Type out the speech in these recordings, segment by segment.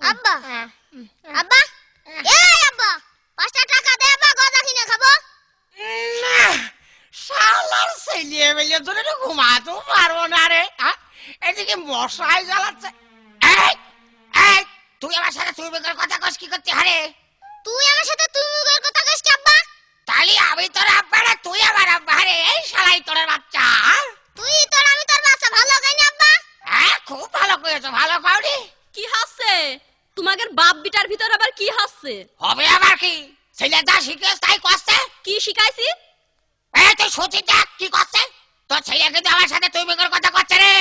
আব্বা আব্বা এই আব্বা 5টা টাকা দে আব্বা গজা কিনে খাবো না শালার ছেলে বেলে ধরে তো ঘুমাতেও পারবো না রে এদিকে মশাই জ্বালাচ্ছে এই এই তুই আমার সাথে তুই বেকার কথা কস কি করতে হারে তুই আমার সাথে তুই মুগের কথা কইস কি আব্বা তালি আমি তোর আব্বা না তুই আমার আব্বা রে এই শালাই তোর বাচ্চা তুই তোর আমি তোর বাচ্চা ভালো গাইনি আব্বা খুব ভালো করেছো ভালো কাউরি কি হাসছে তোমাদের বাপ বিটার ভিতর আবার কি হাসছে হবে আবার কি ছেলে যা শিখেছ তাই করছে কি শিখাইছি এই তুই সত্যি দেখ কি করছে তোর ছেলে কিন্তু আমার সাথে তুই বেকার কথা করছে রে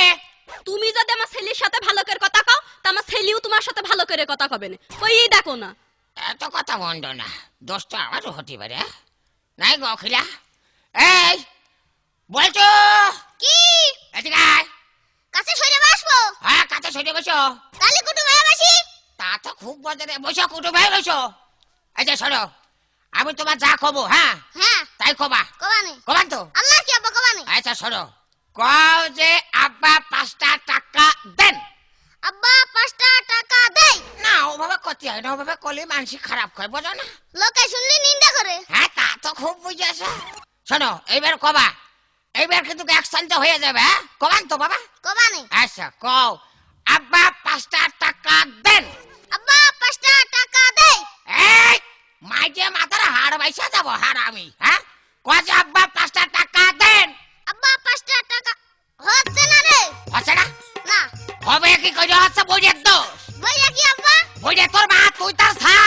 তুমি যদি আমার ছেলের সাথে ভালো করে কথা কও তা আমার ছেলেও তোমার সাথে ভালো করে কথা কবে না ওই দেখো না এত কথা বন্ধ না দোষ তো আমারও হতে পারে নাই গো খিলা এই বলছো কি এদিকে আয় কাছে সরে বসবো হ্যাঁ কাছে সরে বসো তালি কুটু ভাই বসি তা তো খুব মজা রে বসো কুটু ভাই বসো এই যে শোনো আমি তোমার যা খবো হ্যাঁ হ্যাঁ তাই খবা কবানে কবান তো আল্লাহ কি আব্বা কবানে আচ্ছা শোনো কও যে আব্বা 5টা টাকা দেন আব্বা 5টা টাকা দেই না ওভাবে করতে হয় না ওভাবে করলে মানসি খারাপ হয় বোঝো না লোকে শুনলি নিন্দা করে হ্যাঁ তা তো খুব বুঝেছ শোনো এইবার কবা এইবার কিন্তু অ্যাকশনটা হয়ে যাবে হ্যাঁ কবান তো বাবা কবানে আচ্ছা কও আব্বা 5টা টাকা দেন আব্বা 5টা টাকা দেই এই মাইজে মাথার হাড় বাইসা যাব হাড় আমি হ্যাঁ কয় আব্বা 5টা টাকা দেন আব্বা 5টা টাকা হচ্ছে না রে হচ্ছে না না হবে কি করে হচ্ছে বইয়ের দোষ বইয়া কি আব্বা বইয়ে তোর মা তুই তার থা